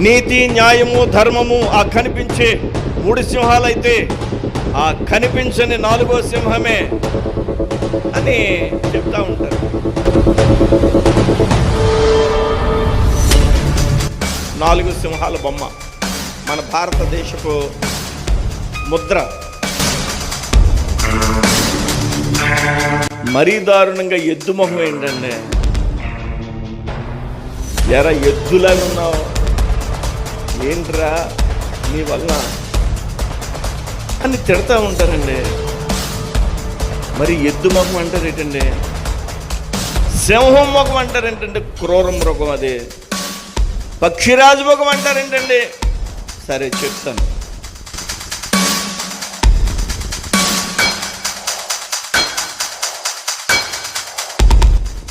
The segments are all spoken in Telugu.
నీతి, న్యాయము, ధర్మము ఆ కనిపించే 3 సింహాలైతే ఆ కనిపించని 4వ సింహమే అని చెప్తా ఉంటారు. 4 సింహాల బొమ్మ మన భారతదేశపు ముద్ర. మరీ దారుణంగా ఎద్దు మొహం ఏంటండి, ఎరా ఎద్దులాగా ఉన్నావు ఏంట్రా నీ వల్ల అని తిడతా ఉంటారండి. మరి ఎద్దు ముఖం అంటారు ఏంటండి, సింహం ముఖం అంటారు ఏంటంటే, క్రూర మృగం అది, పక్షిరాజు ముఖం అంటారు ఏంటండి. సరే చెప్తాను.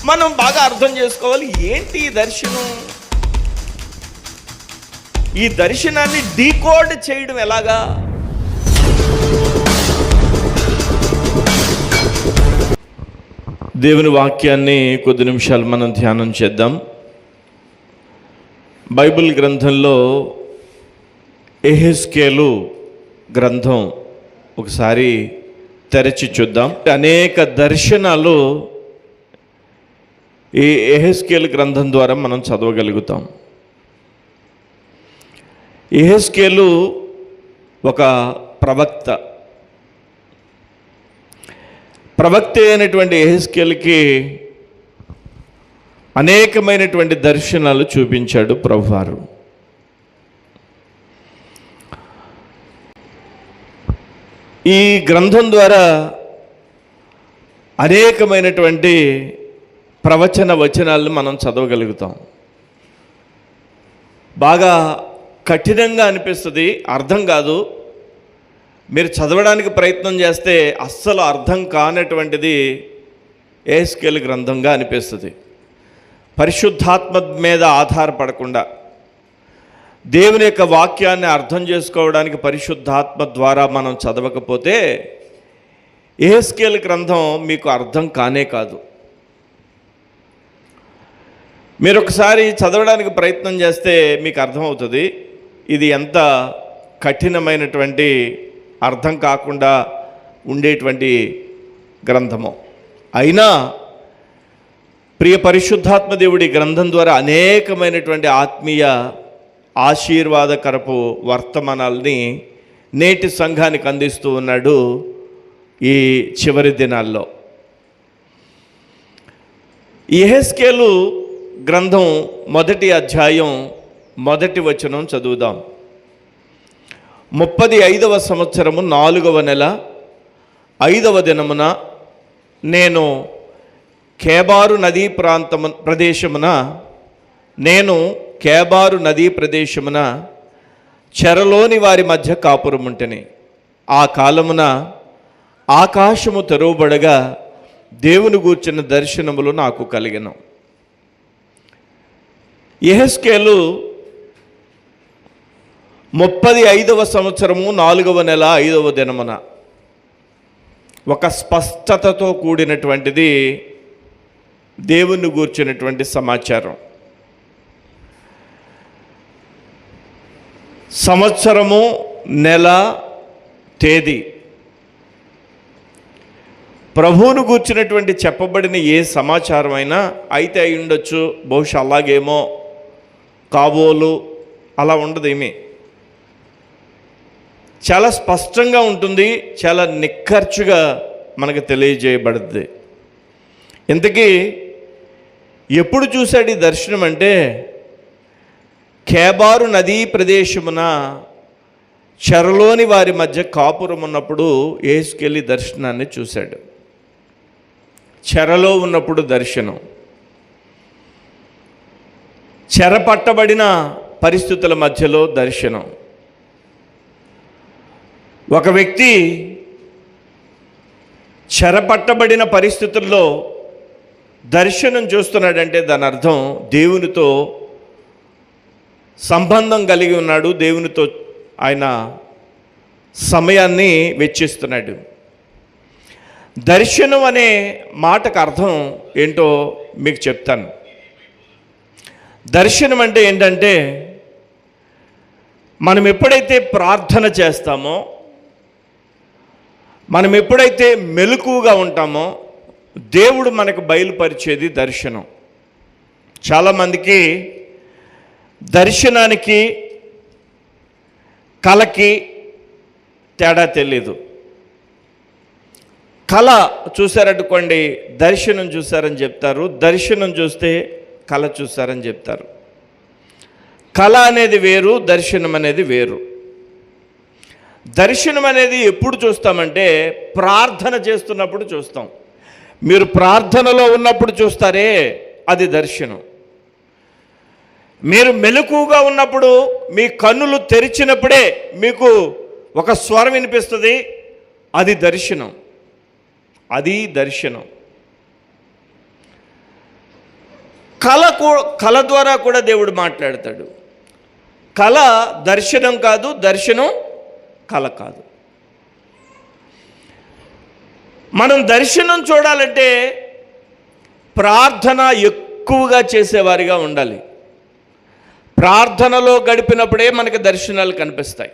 మనం బాగా అర్థం చేసుకోవాలి ఏంటి ఈ దర్శనం. ఈ దర్శనాన్ని డీకోడ్ చేయడం ఎలాగా? దేవుని వాక్యాన్ని కొద్ది నిమిషాలు మనం ధ్యానం చేద్దాం. బైబిల్ గ్రంథంలో యెహెజ్కేలు గ్రంథం ఒకసారి తెరచి చూద్దాం. అనేక దర్శనాలు ఈ యెహెజ్కేలు గ్రంథం ద్వారా మనం చదవగలుగుతాం. యెహెజ్కేలు ఒక ప్రవక్త అయినటువంటి యెహెజ్కేలుకి అనేకమైనటువంటి దర్శనాలు చూపించాడు ప్రభువారు. ఈ గ్రంథం ద్వారా అనేకమైనటువంటి ప్రవచన వచనాలను మనం చదవగలుగుతాం. బాగా కఠినంగా అనిపిస్తుంది, అర్థం కాదు. మీరు చదవడానికి ప్రయత్నం చేస్తే అస్సలు అర్థం కానటువంటిది యెహెజ్కేలు గ్రంథంగా అనిపిస్తుంది. పరిశుద్ధాత్మ మీద ఆధారపడకుండా దేవుని యొక్క వాక్యాన్ని అర్థం చేసుకోవడానికి పరిశుద్ధాత్మ ద్వారా మనం చదవకపోతే యెహెజ్కేలు గ్రంథం మీకు అర్థం కానే కాదు. మీరు ఒకసారి చదవడానికి ప్రయత్నం చేస్తే మీకు అర్థమవుతుంది ఇది ఎంత కఠినమైనటువంటి, అర్థం కాకుండా ఉండేటువంటి గ్రంథము. అయినా ప్రియ పరిశుద్ధాత్మ దేవుడి గ్రంథం ద్వారా అనేకమైనటువంటి ఆత్మీయ ఆశీర్వాదకరపు వర్తమానాల్ని నేటి సంఘానికి అందిస్తూ ఉన్నాడు ఈ చివరి దినాల్లో. యెహెజ్కేలు గ్రంథం 1వ అధ్యాయం 1వ వచనం చదువుదాం. 35వ సంవత్సరము 4వ నెల 5వ దినమున నేను కేబారు నదీ ప్రదేశమున చెరలోని వారి మధ్య కాపురముంటిని. ఆ కాలమున ఆకాశము తెరవబడగా దేవుని గూర్చిన దర్శనములు నాకు కలిగెను. యెహెజ్కేలు 35వ సంవత్సరము 4వ నెల 5వ దినమున ఒక స్పష్టతతో కూడినటువంటిది దేవుని గూర్చినటువంటి సమాచారం. సంవత్సరము, నెల, తేదీ, ప్రభువును గూర్చినటువంటి చెప్పబడిన ఏ సమాచారం అయినా అయితే అయి ఉండొచ్చు, బహుశా అలాగేమో, కాబోలు అలా ఉండదు. ఏమీ చాలా స్పష్టంగా ఉంటుంది, చాలా నిక్కర్చుగా మనకు తెలియజేయబడుతుంది. ఇంతకీ ఎప్పుడు చూశాడు ఈ దర్శనం అంటే, కేబారు నదీ ప్రదేశమున చెరలోని వారి మధ్య కాపురం ఉన్నప్పుడు యెహెజ్కేలు దర్శనాన్ని చూశాడు. చెరలో ఉన్నప్పుడు దర్శనం, చెరపట్టబడిన పరిస్థితుల మధ్యలో దర్శనం. ఒక వ్యక్తి చెరపట్టబడిన పరిస్థితుల్లో దర్శనం చూస్తున్నాడంటే దాని అర్థం దేవునితో సంబంధం కలిగి ఉన్నాడు, దేవునితో ఆయన సమయాన్ని వెచ్చిస్తున్నాడు. దర్శనం అనే మాటకు అర్థం ఏంటో మీకు చెప్తాను. దర్శనం అంటే ఏంటంటే మనం ఎప్పుడైతే ప్రార్థన చేస్తామో, మనం ఎప్పుడైతే మెలకువగా ఉంటామో, దేవుడు మనకు బయలుపరిచేది దర్శనం. చాలామందికి దర్శనానికి కళకి తేడా తెలీదు. కళ చూశారనుకోండి, దర్శనం చూశారని చెప్తారు. దర్శనం చూస్తే కళ చూశారని చెప్తారు. కళ అనేది వేరు, దర్శనం అనేది వేరు. దర్శనం అనేది ఎప్పుడు చూస్తామంటే ప్రార్థన చేస్తున్నప్పుడు చూస్తాం. మీరు ప్రార్థనలో ఉన్నప్పుడు చూస్తారే, అది దర్శనం. మీరు మెలకువగా ఉన్నప్పుడు మీ కన్నులు తెరిచినప్పుడే మీకు ఒక స్వరం వినిపిస్తుంది, అది దర్శనం. అది దర్శనం. కళ ద్వారా కూడా దేవుడు మాట్లాడతాడు. కళ దర్శనం కాదు, దర్శనం కళ కాదు. మనం దర్శనం చూడాలంటే ప్రార్థన ఎక్కువగా చేసేవారిగా ఉండాలి. ప్రార్థనలో గడిపినప్పుడే మనకి దర్శనాలు కనిపిస్తాయి.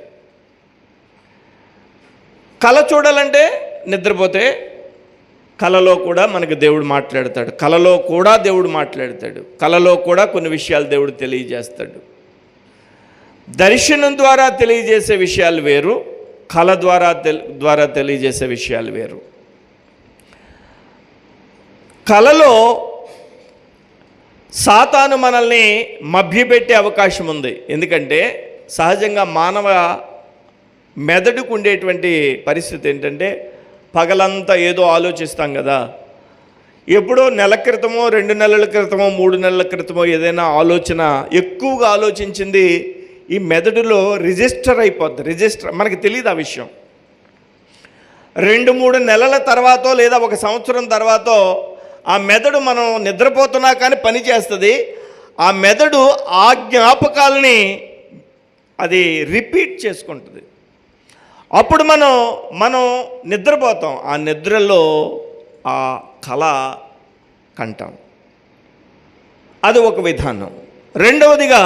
కళ చూడాలంటే నిద్రపోతే కళలో కూడా మనకు దేవుడు మాట్లాడతాడు. కళలో కూడా దేవుడు మాట్లాడతాడు. కళలో కూడా కొన్ని విషయాలు దేవుడు తెలియజేస్తాడు. దర్శనం ద్వారా తెలియజేసే విషయాలు వేరు, కళ ద్వారా తెలియజేసే విషయాలు వేరు. కళలో సాతాను మనల్ని మభ్యపెట్టే అవకాశం ఉంది. ఎందుకంటే సహజంగా మానవ మెదడుకు ఉండేటువంటి పరిస్థితి ఏంటంటే, పగలంతా ఏదో ఆలోచిస్తాం కదా. ఎప్పుడో నెల క్రితమో, 2 నెలల క్రితమో, 3 నెలల క్రితమో ఏదైనా ఆలోచన ఎక్కువగా ఆలోచించింది ఈ మెదడులో రిజిస్టర్ అయిపోద్ది. మనకి తెలియదు ఆ విషయం. 2-3 నెలల తర్వాతో లేదా 1 సంవత్సరం తర్వాతో ఆ మెదడు మనం నిద్రపోతున్నా కానీ పని చేస్తుంది. ఆ మెదడు ఆ జ్ఞాపకాలని అది రిపీట్ చేసుకుంటుంది. అప్పుడు మనం నిద్రపోతాం. ఆ నిద్రలో ఆ కళ కంటాం. అది ఒక విధానం. రెండవదిగా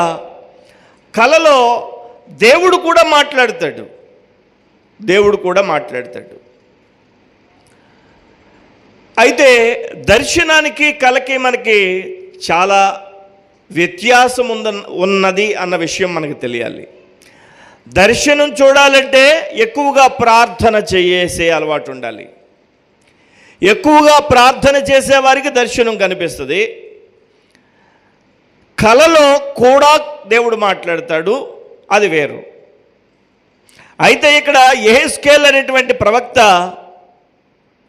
కళలో దేవుడు కూడా మాట్లాడతాడు. అయితే దర్శనానికి కళకి మనకి చాలా వ్యత్యాసం ఉన్నది అన్న విషయం మనకు తెలియాలి. దర్శనం చూడాలంటే ఎక్కువగా ప్రార్థన చేసే అలవాటు ఉండాలి. ఎక్కువగా ప్రార్థన చేసేవారికి దర్శనం కనిపిస్తుంది. కళలో కూడా దేవుడు మాట్లాడతాడు, అది వేరు. అయితే ఇక్కడ యెహెజ్కేలు అనేటువంటి ప్రవక్త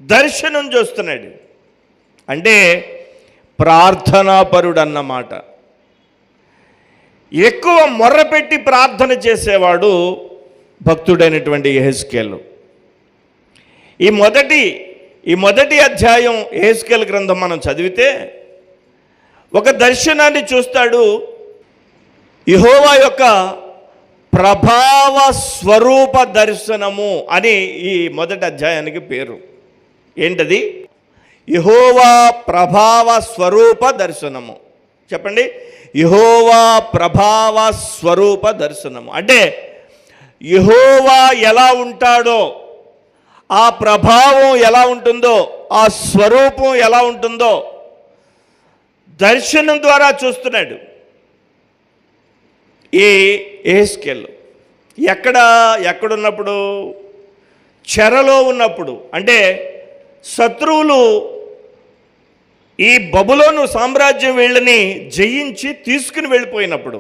దర్శనం చూస్తున్నాడు. అంటే ప్రార్థనాపరుడు అన్నమాట. ఎక్కువ మొర్రపెట్టి ప్రార్థన చేసేవాడు భక్తుడైనటువంటి యెహెజ్కేలు. ఈ మొదటి అధ్యాయం యెహెజ్కేలు గ్రంథం మనం చదివితే ఒక దర్శనాన్ని చూస్తాడు. యెహోవా యొక్క ప్రభావ స్వరూప దర్శనము అని ఈ మొదటి అధ్యాయానికి పేరు. ఏంటది? యెహోవా ప్రభావ స్వరూప దర్శనము. చెప్పండి, యెహోవా ప్రభావ స్వరూప దర్శనము. అంటే యెహోవా ఎలా ఉంటాడో, ఆ ప్రభావం ఎలా ఉంటుందో, ఆ స్వరూపం ఎలా ఉంటుందో దర్శనం ద్వారా చూస్తున్నాడు ఈ యెహెజ్కేలు. ఎక్కడున్నప్పుడు? చెరలో ఉన్నప్పుడు. అంటే శత్రువులు ఈ బబులోను సామ్రాజ్యం వీళ్ళని జయించి తీసుకుని వెళ్ళిపోయినప్పుడు,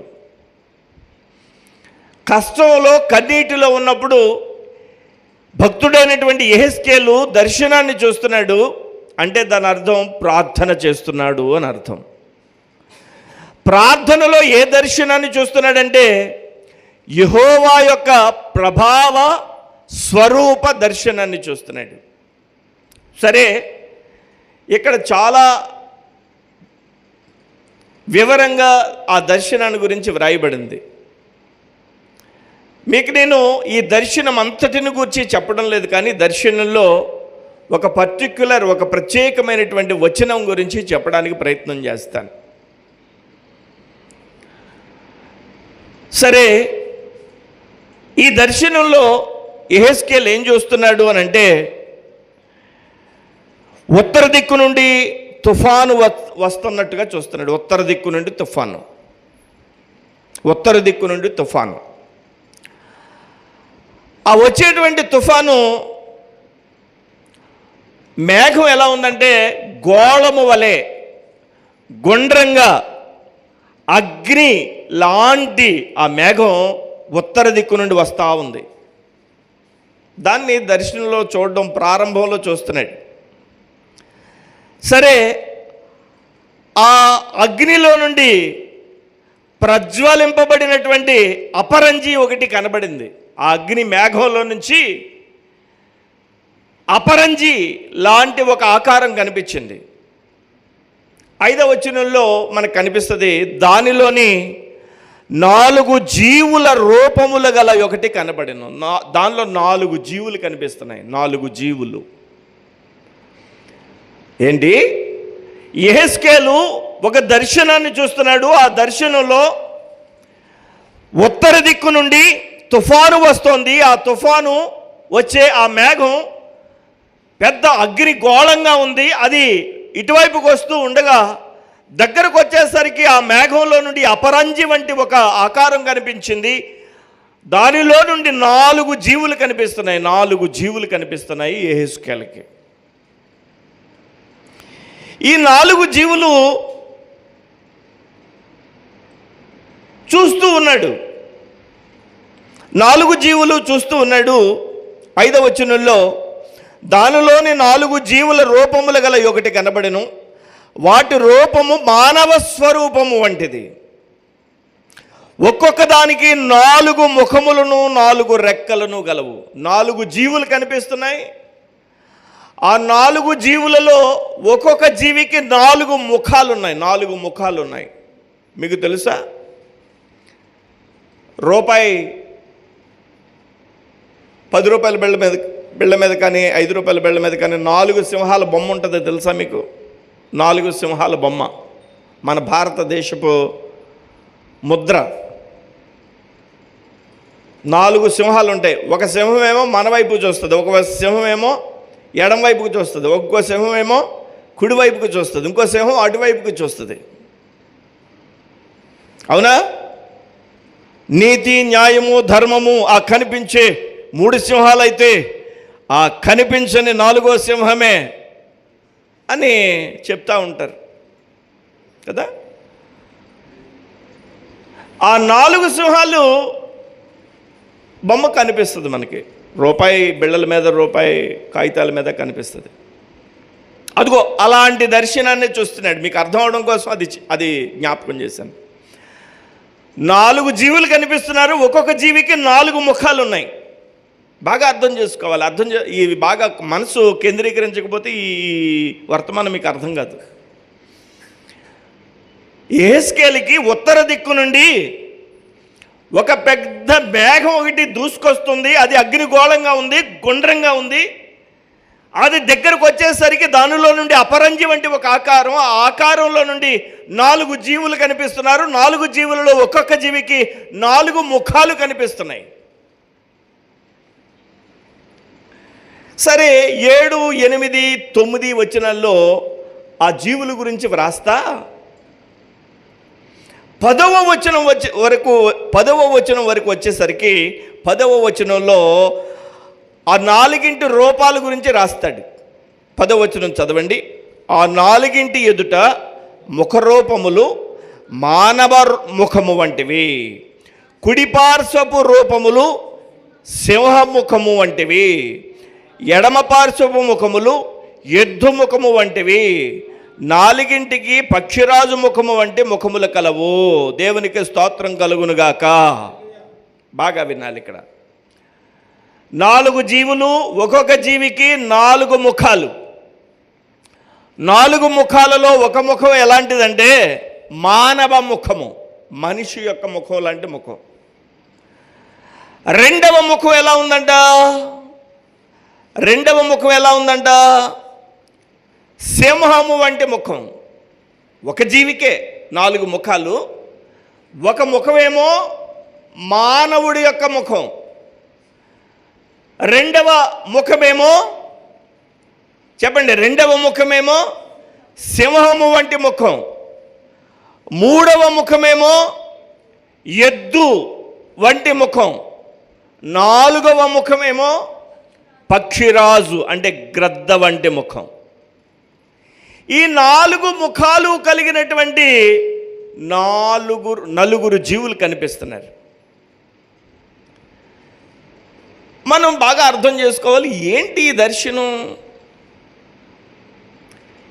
కష్టంలో కన్నీటిలో ఉన్నప్పుడు భక్తుడైనటువంటి యెహెజ్కేలు దర్శనాన్ని చూస్తున్నాడు. అంటే దాని అర్థం ప్రార్థన చేస్తున్నాడు అని అర్థం. ప్రార్థనలో ఏ దర్శనాన్ని చూస్తున్నాడంటే యెహోవా యొక్క ప్రభావ స్వరూప దర్శనాన్ని చూస్తున్నాడు. సరే, ఇక్కడ చాలా వివరంగా ఆ దర్శనాన్ని గురించి వ్రాయబడింది. మీకు నేను ఈ దర్శనం అంతటిని గురించి చెప్పడం లేదు, కానీ దర్శనంలో ఒక ప్రత్యేకమైనటువంటి వచనం గురించి చెప్పడానికి ప్రయత్నం చేస్తాను. సరే, ఈ దర్శనంలో యెహెజ్కేలు ఏం చూస్తున్నాడు అని అంటే, ఉత్తర దిక్కు నుండి తుఫాను వస్తున్నట్టుగా చూస్తున్నాడు. ఉత్తర దిక్కు నుండి తుఫాను, ఉత్తర దిక్కు నుండి తుఫాను. ఆ వచ్చేటువంటి తుఫాను మేఘం ఎలా ఉందంటే, గోళము వలె గుండ్రంగా అగ్ని లాంటి ఆ మేఘం ఉత్తర దిక్కు నుండి వస్తూ ఉంది. దాన్ని దర్శనంలో చూడడం ప్రారంభంలో చూస్తున్నాడు. సరే, ఆ అగ్నిలో నుండి ప్రజ్వలింపబడినటువంటి అపరంజి ఒకటి కనబడింది. ఆ అగ్ని మేఘంలో నుంచి అపరంజి లాంటి ఒక ఆకారం కనిపించింది. 5వ వచనంలో మనకు కనిపిస్తుంది, దానిలోని 4 జీవుల రూపములు గల ఒకటి కనబడెను. దానిలో 4 జీవులు కనిపిస్తున్నాయి. 4 జీవులు ఏంటి? యెహెజ్కేలు ఒక దర్శనాన్ని చూస్తున్నాడు. ఆ దర్శనంలో ఉత్తర దిక్కు నుండి తుఫాను వస్తోంది. ఆ తుఫాను వచ్చే ఆ మేఘం పెద్ద అగ్ని గోళంగా ఉంది. అది ఇటువైపుకి వస్తూ ఉండగా దగ్గరకు వచ్చేసరికి ఆ మేఘంలో నుండి అపరంజి వంటి ఒక ఆకారం కనిపించింది. దానిలో నుండి 4 జీవులు కనిపిస్తున్నాయి. 4 జీవులు కనిపిస్తున్నాయి యెహెజ్కేలుకి. ఈ 4 జీవులు చూస్తూ ఉన్నాడు. 4 జీవులు చూస్తూ ఉన్నాడు. 5వ వచనంలో, దానిలోని 4 జీవుల రూపములు గల ఒకటి కనబడెను. వాటి రూపము మానవ స్వరూపము వంటిది. ఒక్కొక్క దానికి 4 ముఖములను 4 రెక్కలను గలవు. 4 జీవులు కనిపిస్తున్నాయి. ఆ 4 జీవులలో ఒక్కొక్క జీవికి 4 ముఖాలు ఉన్నాయి. 4 ముఖాలు ఉన్నాయి. మీకు తెలుసా? రూపాయి 10 రూపాయల బిళ్ళ మీద కానీ 5 రూపాయల బిళ్ళ మీద కానీ 4 సింహాల బొమ్మ ఉంటుంది. తెలుసా మీకు? 4 సింహాల బొమ్మ మన భారతదేశపు ముద్ర. 4 సింహాలు ఉంటాయి. ఒక సింహం ఏమో మన వైపు చూస్తుంది, ఒక సింహం ఏమో ఎడం వైపుకు చూస్తుంది, ఒక్కో సింహం ఏమో కుడివైపుకు చూస్తుంది, ఇంకో సింహం అటువైపుకు చూస్తుంది. అవునా? నీతి, న్యాయము, ధర్మము ఆ కనిపించే 3 సింహాలు అయితే ఆ కనిపించని 4వ సింహమే అని చెప్తా ఉంటారు కదా. ఆ 4 సింహాలు బొమ్మ కనిపిస్తుంది మనకి. రూపాయి బిళ్ళల మీద, రూపాయి కాగితాల మీద కనిపిస్తుంది. అదిగో అలాంటి దర్శనాన్ని చూస్తున్నాడు. మీకు అర్థం అవడం కోసం అది జ్ఞాపకం చేశాను. 4 జీవులు కనిపిస్తున్నారు. ఒక్కొక్క జీవికి 4 ముఖాలు ఉన్నాయి. బాగా అర్థం చేసుకోవాలి. ఇవి బాగా మనసు కేంద్రీకరించకపోతే ఈ వర్తమానం మీకు అర్థం కాదు. యెహెజ్కేలుకి ఉత్తర దిక్కు నుండి ఒక పెద్ద మేఘం ఒకటి దూసుకొస్తుంది. అది అగ్నిగోళంగా ఉంది, గుండ్రంగా ఉంది. అది దగ్గరకు వచ్చేసరికి దానిలో నుండి అపరంజి వంటి ఒక ఆకారం, ఆ ఆకారంలో నుండి 4 జీవులు కనిపిస్తున్నారు. 4 జీవులలో ఒక్కొక్క జీవికి 4 ముఖాలు కనిపిస్తున్నాయి. సరే, 7, 8, 9 వచనాల్లో ఆ జీవుల గురించి వ్రాస్తా 10వ వచనం వరకు వచ్చేసరికి 10వ వచనంలో ఆ 4 రూపాల గురించి రాస్తాడు. 10వ వచనం చదవండి. ఆ 4 ఎదుట ముఖరూపములు మానవ ముఖము వంటివి, కుడిపార్శ్వపు రూపములు సింహముఖము వంటివి, ఎడమ పార్శ్వపు ముఖములు ఎద్దు ముఖము వంటివి, 4 పక్షిరాజు ముఖము వంటి ముఖములు కలవు. దేవునికి స్తోత్రం కలుగునుగాక. బాగా వినాలి. ఇక్కడ 4 జీవులు, ఒక్కొక్క జీవికి 4 ముఖాలు. 4 ముఖాలలో ఒక ముఖం ఎలాంటిదంటే మానవ ముఖము, మనిషి యొక్క ముఖం లాంటి ముఖం. 2వ ముఖం ఎలా ఉందంట? 2వ ముఖం ఎలా ఉందంట? సింహము వంటి ముఖం. ఒక జీవికే 4 ముఖాలు. ఒక ముఖమేమో మానవుడి యొక్క ముఖం, రెండవ ముఖమేమో చెప్పండి, రెండవ ముఖమేమో సింహము వంటి ముఖం, మూడవ ముఖమేమో ఎద్దు వంటి ముఖం, నాలుగవ ముఖమేమో పక్షిరాజు అంటే గ్రద్ద వంటి ముఖం. ఈ 4 ముఖాలు కలిగినటువంటి నలుగురు జీవులు కనిపిస్తున్నారు. మనం బాగా అర్థం చేసుకోవాలి, ఏంటి ఈ దర్శనం?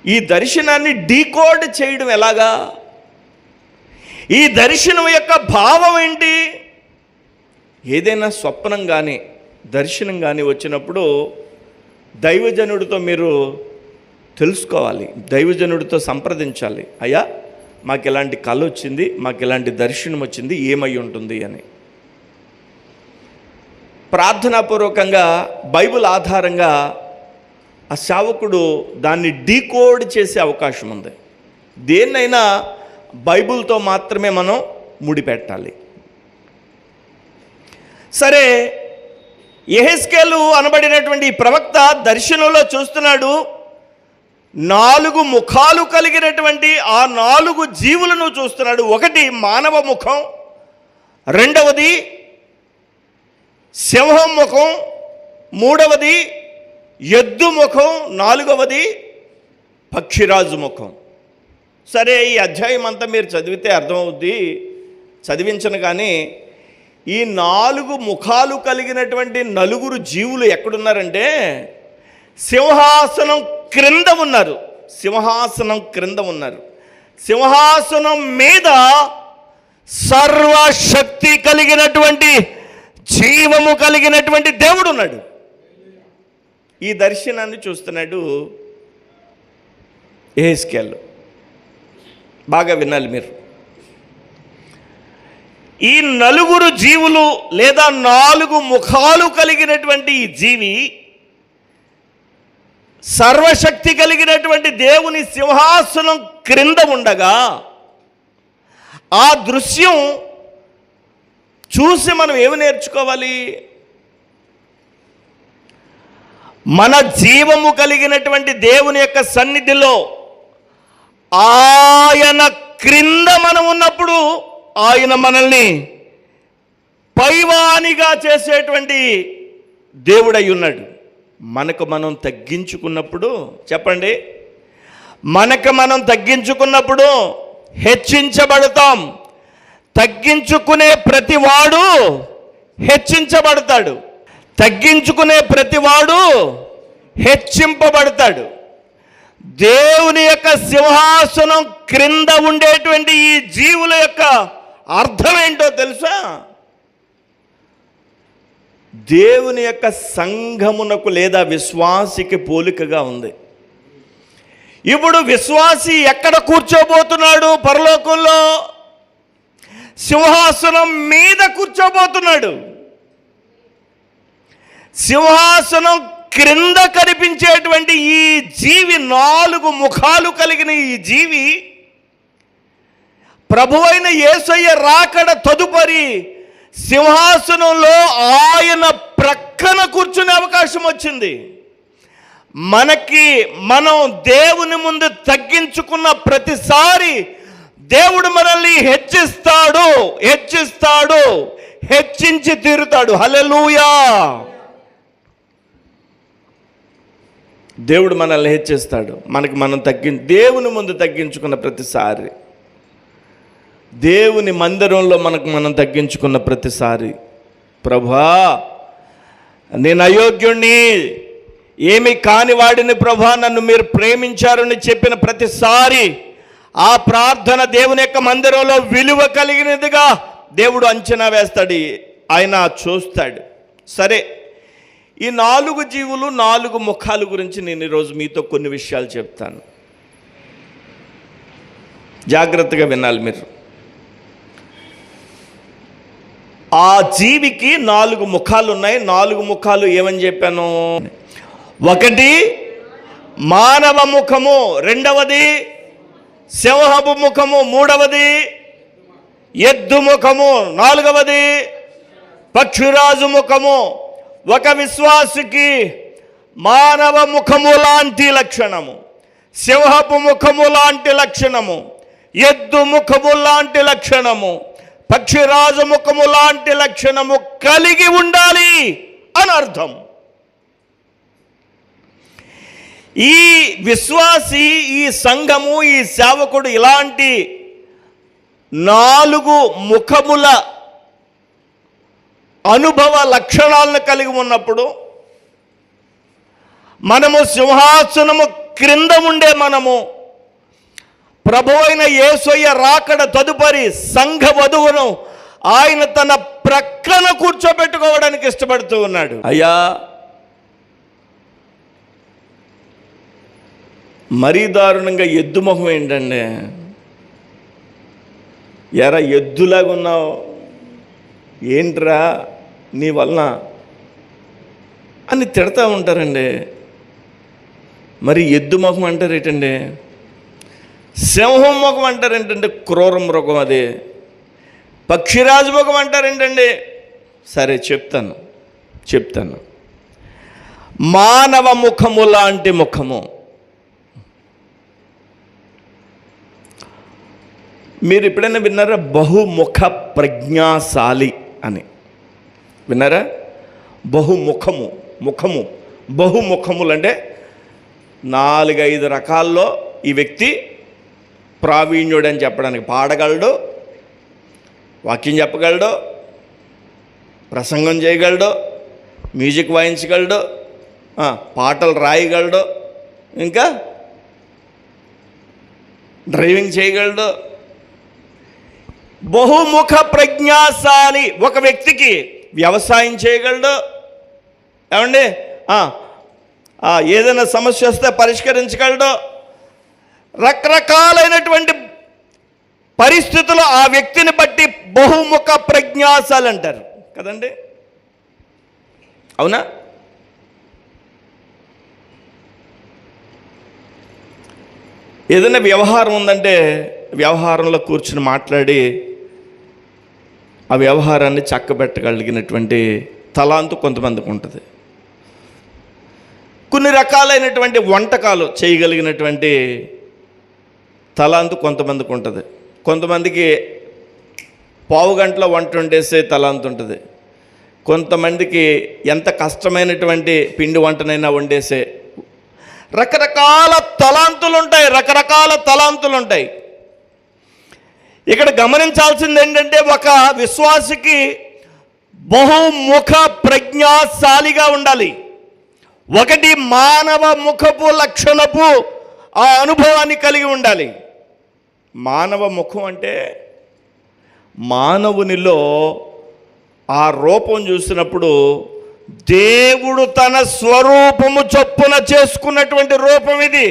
ఈ దర్శనాన్ని డీకోడ్ చేయడం ఎలాగా? ఈ దర్శనం యొక్క భావం ఏంటి? ఏదైనా స్వప్నం కానీ దర్శనం కానీ వచ్చినప్పుడు దైవజనుడితో మీరు తెలుసుకోవాలి, దైవజనుడితో సంప్రదించాలి. అయ్యా, మాకు ఇలాంటి కళ వచ్చింది, మాకు ఇలాంటి దర్శనం వచ్చింది, ఏమై ఉంటుంది అని. ప్రార్థనాపూర్వకంగా బైబిల్ ఆధారంగా ఆ సేవకుడు దాన్ని డీకోడ్ చేసే అవకాశం ఉంది. దేన్నైనా బైబిల్తో మాత్రమే మనం ముడిపెట్టాలి. సరే, యెహెజ్కేలు అనబడినటువంటి ఈ ప్రవక్త దర్శనంలో చూస్తున్నాడు, 4 ముఖాలు కలిగినటువంటి ఆ 4 జీవులను చూస్తున్నాడు. ఒకటి మానవ ముఖం, రెండవది సింహం ముఖం, మూడవది ఎద్దు ముఖం, నాలుగవది పక్షిరాజు ముఖం. సరే, ఈ అధ్యాయం అంతా మీరు చదివితే అర్థమవుద్ది, చదివించను. కానీ ఈ 4 ముఖాలు కలిగినటువంటి 4 జీవులు ఎక్కడున్నారంటే సింహాసనం క్రింద ఉన్నారు. సింహాసనం క్రింద ఉన్నారు. సింహాసనం మీద సర్వశక్తి కలిగినటువంటి జీవము కలిగినటువంటి దేవుడు ఉన్నాడు. ఈ దర్శనాన్ని చూస్తున్నాడు యెహెజ్కేలు. బాగా వినాలి మీరు. ఈ 4 జీవులు లేదా 4 ముఖాలు కలిగినటువంటి ఈ జీవి సర్వశక్తి కలిగినటువంటి దేవుని సింహాసనం క్రింద ఉండగా ఆ దృశ్యం చూసి మనం ఏమి నేర్చుకోవాలి? మన జీవము కలిగినటువంటి దేవుని యొక్క సన్నిధిలో ఆయన క్రింద మనం ఉన్నప్పుడు ఆయన మనల్ని పైవానిగా చేసేటువంటి దేవుడై ఉన్నాడు. మనకు మనం తగ్గించుకున్నప్పుడు, చెప్పండి, మనకు మనం తగ్గించుకున్నప్పుడు హెచ్చించబడతాం. తగ్గించుకునే ప్రతివాడు హెచ్చించబడతాడు, తగ్గించుకునే ప్రతివాడు హెచ్చింపబడతాడు. దేవుని యొక్క సింహాసనం క్రింద ఉండేటువంటి ఈ జీవుల యొక్క అర్థం ఏంటో తెలుసా? దేవుని యొక్క సంఘమునకు లేదా విశ్వాసికి పోలికగా ఉంది. ఇప్పుడు విశ్వాసి ఎక్కడ కూర్చోబోతున్నాడు? పరలోకంలో సింహాసనం మీద కూర్చోబోతున్నాడు. సింహాసనం క్రింద కనిపించేటువంటి ఈ జీవి, 4 ముఖాలు కలిగిన ఈ జీవి ప్రభువైన యేసయ్య రాకడ తదుపరి సింహాసనంలో ఆయన ప్రక్కన కూర్చునే అవకాశం వచ్చింది. మనం దేవుని ముందు తగ్గించుకున్న ప్రతిసారి దేవుడు మనల్ని హెచ్చిస్తాడు, హెచ్చించి తీరుతాడు. హల్లెలూయా! దేవుడు మనల్ని హెచ్చిస్తాడు. మనం దేవుని ముందు తగ్గించుకున్న ప్రతిసారి, దేవుని మందిరంలో మనం తగ్గించుకున్న ప్రతిసారి, ప్రభువా నేను అయోగ్యుణ్ణి, ఏమి కాని వాడిని ప్రభువా, నన్ను మీరు ప్రేమించారని చెప్పిన ప్రతిసారి ఆ ప్రార్థన దేవుని యొక్క మందిరంలో విలువ కలిగినదిగా దేవుడు అంచనా వేస్తాడు, ఆయన చూస్తాడు. సరే, ఈ 4 జీవులు 4 ముఖాల గురించి నేను ఈరోజు మీతో కొన్ని విషయాలు చెప్తాను. జాగ్రత్తగా వినాలి మీరు. ఆ జీవికి 4 ముఖాలు ఉన్నాయి. 4 ముఖాలు ఏమని చెప్పాను? ఒకటి మానవ ముఖము, రెండవది సింహపు ముఖము, మూడవది ఎద్దు ముఖము, నాలుగవది పక్షిరాజు ముఖము. ఒక విశ్వాసికి మానవ ముఖము లాంటి లక్షణము, సింహపు ముఖము లాంటి లక్షణము, ఎద్దు ముఖము లాంటి లక్షణము, పక్షిరాజు ముఖము లాంటి లక్షణము కలిగి ఉండాలి అని అర్థం. ఈ విశ్వాసి, ఈ సంఘము, ఈ సేవకుడు ఇలాంటి 4 ముఖముల అనుభవ లక్షణాలను కలిగి ఉన్నప్పుడు మనము సింహాసనము క్రింద ఉండే మనము ప్రభువైన యేసయ్య రాకడ తదుపరి సంఘ వధువును ఆయన తన ప్రక్కన కూర్చోబెట్టుకోవడానికి ఇష్టపడుతూ ఉన్నాడు. అయ్యా, మరీ దారుణంగా ఎద్దు ముఖం ఏంటండి? ఎరా ఎద్దులాగా ఉన్నావు, ఏంట్రా నీ వలన అని తిడతా ఉంటారండి. మరి ఎద్దు ముఖం అంటారు ఏంటండి? సింహం ముఖం అంటారు ఏంటంటే క్రూర మృగం, అది పక్షిరాజు ముఖం అంటారు ఏంటండి? సరే చెప్తాను. మానవ ముఖము లాంటి ముఖము. మీరు ఎప్పుడైనా విన్నారా బహుముఖ ప్రజ్ఞాశాలి అని? విన్నారా? బహుముఖములు అంటే 4-5 రకాల్లో ఈ వ్యక్తి ప్రావీణ్యుడు అని చెప్పడానికి. పాడగలడు, వాక్యం చెప్పగలడు, ప్రసంగం చేయగలడు, మ్యూజిక్ వాయించగలడు, పాటలు రాయగలడు, ఇంకా డ్రైవింగ్ చేయగలడు. బహుముఖ ప్రజ్ఞాశాలి. ఒక వ్యక్తికి వ్యవసాయం చేయగలడు, ఏమండి, ఏదైనా సమస్య వస్తే పరిష్కరించగలడు. రకరకాలైనటువంటి పరిస్థితులు ఆ వ్యక్తిని బట్టి బహుముఖ ప్రజ్ఞాశాలి అంటారు కదండి, అవునా? ఏదైనా వ్యవహారం ఉందంటే వ్యవహారంలో కూర్చుని మాట్లాడి ఆ వ్యవహారాన్ని చక్కబెట్టగలిగినటువంటి తలాంతు కొంతమందికి ఉంటుంది. కొన్ని రకాలైనటువంటి వంటకాలు చేయగలిగినటువంటి తలాంతు కొంతమందికి ఉంటుంది. కొంతమందికి పావు గంటలో వంట వండేసే తలాంతు ఉంటుంది. కొంతమందికి ఎంత కష్టమైనటువంటి పిండి వంటనైనా వండేసే రకరకాల తలాంతులు ఉంటాయి. ఇక్కడ గమనించాల్సింది ఏంటంటే ఒక విశ్వాసికి బహుముఖ ప్రజ్ఞాశాలిగా ఉండాలి. ఒకటి, మానవ ముఖపు లక్షణపు ఆ అనుభవాన్ని కలిగి ఉండాలి. మానవ ముఖం అంటే మానవునిలో ఆ రూపం చూసినప్పుడు దేవుడు తన స్వరూపము చొప్పున చేసుకున్నటువంటి రూపం ఇది.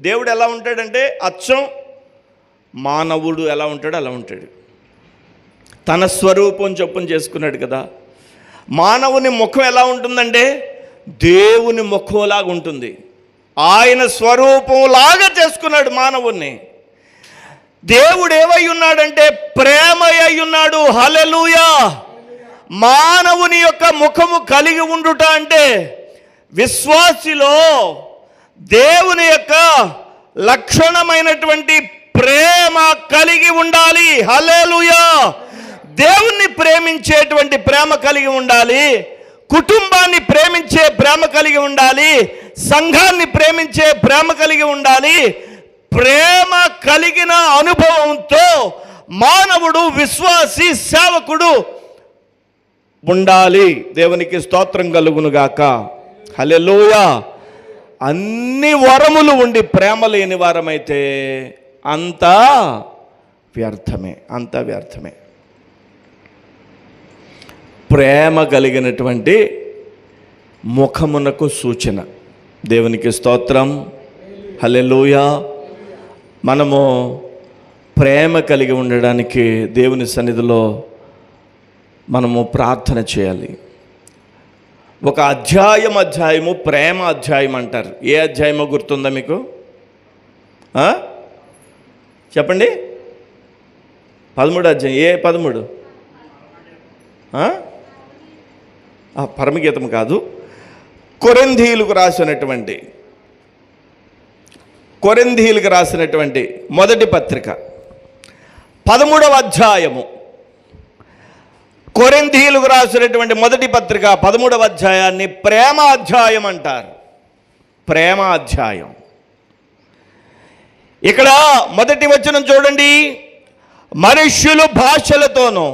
దేవుడు ఎలా ఉంటాడంటే అచ్చం మానవుడు ఎలా ఉంటాడో అలా ఉంటాడు. తన స్వరూపం చొప్పున చేసుకున్నాడు కదా. మానవుని ముఖం ఎలా ఉంటుందంటే దేవుని ముఖంలాగా ఉంటుంది. ఆయన స్వరూపంలాగా చేసుకున్నాడు మానవుణ్ణి. దేవుడు ఏమై ఉన్నాడంటే ప్రేమ అయి ఉన్నాడు. హల్లెలూయా. మానవుని యొక్క ముఖము కలిగి ఉండుట అంటే విశ్వాసిలో దేవుని యొక్క లక్షణమైనటువంటి ప్రేమ కలిగి ఉండాలి. హల్లెలూయా. దేవుణ్ణి ప్రేమించేటువంటి ప్రేమ కలిగి ఉండాలి. కుటుంబాన్ని ప్రేమించే ప్రేమ కలిగి ఉండాలి. సంఘాన్ని ప్రేమించే ప్రేమ కలిగి ఉండాలి. ప్రేమ కలిగిన అనుభవంతో మానవుడు, విశ్వాసి, సేవకుడు ఉండాలి. దేవునికి స్తోత్రం కలుగునుగాక. హల్లెలూయా. అన్ని వరములు ఉండి ప్రేమ లేని వారమైతే అంతా వ్యర్థమే. ప్రేమ కలిగినటువంటి ముఖమునకు సూచన. దేవునికి స్తోత్రం. హల్లెలూయా. మనము ప్రేమ కలిగి ఉండడానికి దేవుని సన్నిధిలో మనము ప్రార్థన చేయాలి. ఒక అధ్యాయము ప్రేమ అధ్యాయం అంటారు. ఏ అధ్యాయమో గుర్తుందా మీకు? చెప్పండి. 13 అధ్యాయం. ఏ 13? పరమగీతం కాదు, కొరింథీయులకు రాసినటువంటి మొదటి పత్రిక 13వ అధ్యాయము. కొరింథీయులకు రాసినటువంటి మొదటి పత్రిక 13వ అధ్యాయాన్ని ప్రేమ అధ్యాయం అంటారు. ప్రేమ అధ్యాయం. ఇక్కడ మొదటి వచనం చూడండి. మనుష్యులు భాషలతోనూ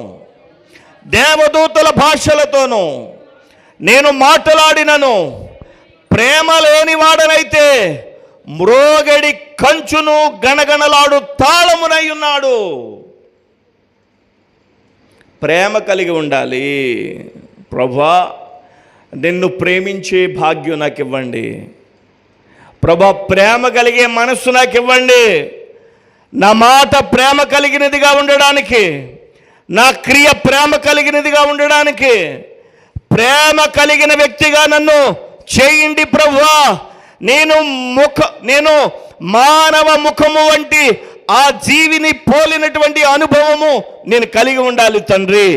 దేవదూతల భాషలతోనూ నేను మాట్లాడినను, ప్రేమ లేనివాడనైతే మ్రోగడి కంచును గణగణలాడు తాళమునై ఉన్నాడు. ప్రేమ కలిగి ఉండాలి. ప్రభువా, నిన్ను ప్రేమించే భాగ్యం నాకు ఇవ్వండి. ప్రభువా, ప్రేమ కలిగే మనస్సు నాకు ఇవ్వండి. నా మాట ప్రేమ కలిగినదిగా ఉండడానికి, నా క్రియ ప్రేమ కలిగినదిగా ఉండడానికి, ప్రేమ కలిగిన వ్యక్తిగా నన్ను చేయండి ప్రభువా. నేను మానవ ముఖము వంటి ఆ జీవిని పోలినటువంటి అనుభవము నేను కలిగి ఉండాలి తండ్రి.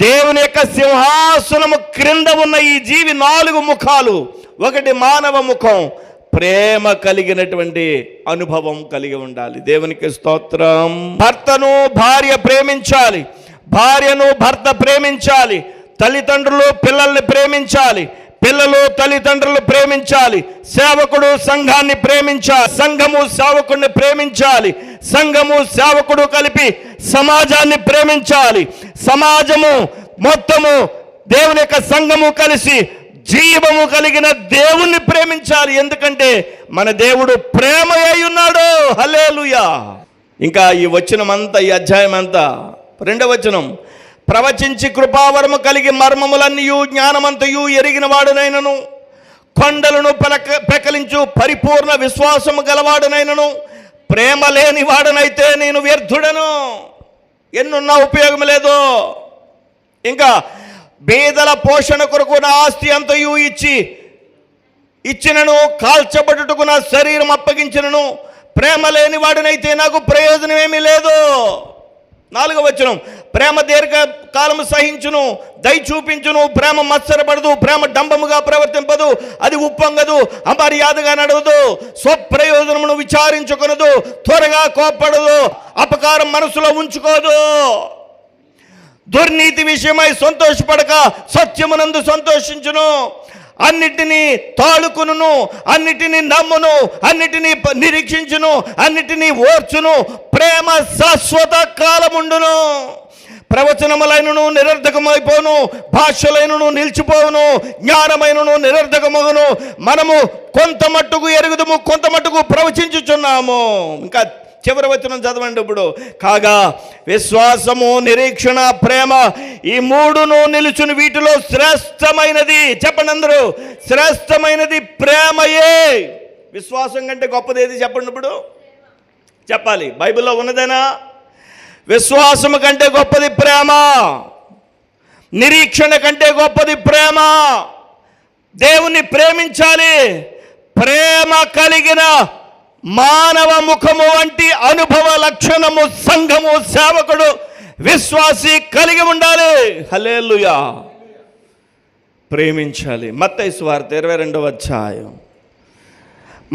దేవుని యొక్క సింహాసనము క్రింద ఉన్న ఈ జీవి 4 ముఖాలు, ఒకటి మానవ ముఖం, ప్రేమ కలిగినటువంటి అనుభవం కలిగి ఉండాలి. దేవునికి స్తోత్రం. భర్తను భార్య ప్రేమించాలి, భార్యను భర్త ప్రేమించాలి, తల్లిదండ్రులు పిల్లల్ని ప్రేమించాలి, పిల్లలు తల్లిదండ్రులు ప్రేమించాలి, సేవకుడు సంఘాన్ని ప్రేమించాలి, సంఘము సేవకుడిని ప్రేమించాలి, సంఘము సేవకుడు కలిపి సమాజాన్ని ప్రేమించాలి, సమాజము మొత్తము దేవుని యొక్క సంఘము కలిసి జీవము కలిగిన దేవుణ్ణి ప్రేమించాలి. ఎందుకంటే మన దేవుడు ప్రేమ అయి ఉన్నాడు. హల్లెలూయా. ఇంకా ఈ వచనమంతా, ఈ అధ్యాయం అంతా 2వ వచనం, ప్రవచించి కృపావరము కలిగి మర్మములన్నీయు జ్ఞానమంతయు ఎరిగిన వాడునైనను, కొండలను పెకలించు పరిపూర్ణ విశ్వాసము గలవాడునైనను, ప్రేమ లేని వాడనైతే నేను వ్యర్థుడను, ఎన్నున్నా ఉపయోగం లేదు. ఇంకా బీదల పోషణ కొరకు నా ఆస్తి అంతయు ఇచ్చినను, కాల్చబడుటకు నా శరీరం అప్పగించినను, ప్రేమ లేని వాడినైతే నాకు ప్రయోజనం ఏమీ లేదు. 4వ వచనం, ప్రేమ దీర్ఘకాలము సహించును, దయ చూపించును, ప్రేమ మత్సరపడదు, ప్రేమ డంబముగా ప్రవర్తింపదు, అది ఉప్పొంగదు, అమర్యాదగా నడవదు, స్వప్రయోజనమును విచారించుకొనదు, త్వరగా కోప్పడదు, అపకారం మనసులో ఉంచుకోదు, దుర్నీతి విషయమై సంతోషపడక సత్యమునందు సంతోషించును, అన్నిటినీ తాళుకును, అన్నిటినీ నమ్మును, అన్నిటినీ నిరీక్షించును, అన్నిటినీ ఓర్చును, ప్రేమ శాశ్వత కాలముండును. ప్రవచనములైనను నిరర్ధకమైపోను, భాషలైనను నిలిచిపోవును, జ్ఞానమైనను నిరర్ధకమగును. మనము కొంత మట్టుకు ఎరుగుదము, కొంత మట్టుకు ప్రవచించుచున్నాము. ఇంకా చివరి వచనం చదవండి ఇప్పుడు. కాగా విశ్వాసము, నిరీక్షణ, ప్రేమ, ఈ 3ను నిలుచుని వీటిలో శ్రేష్టమైనది, చెప్పండి అందరూ, శ్రేష్టమైనది ప్రేమయే. విశ్వాసం కంటే గొప్పది ఏది చెప్పండి ఇప్పుడు, చెప్పాలి. బైబిల్లో ఉన్నదేనా? విశ్వాసము కంటే గొప్పది ప్రేమ, నిరీక్షణ కంటే గొప్పది ప్రేమ. దేవుని ప్రేమించాలి. ప్రేమ కలిగిన మానవ ముఖము వంటి అనుభవ లక్షణము సంఘము సేవకుడు విశ్వాసి కలిగి ఉండాలి. హల్లెలూయా. ప్రేమించాలి. మత్తయి సువార్త 22వ అధ్యాయం,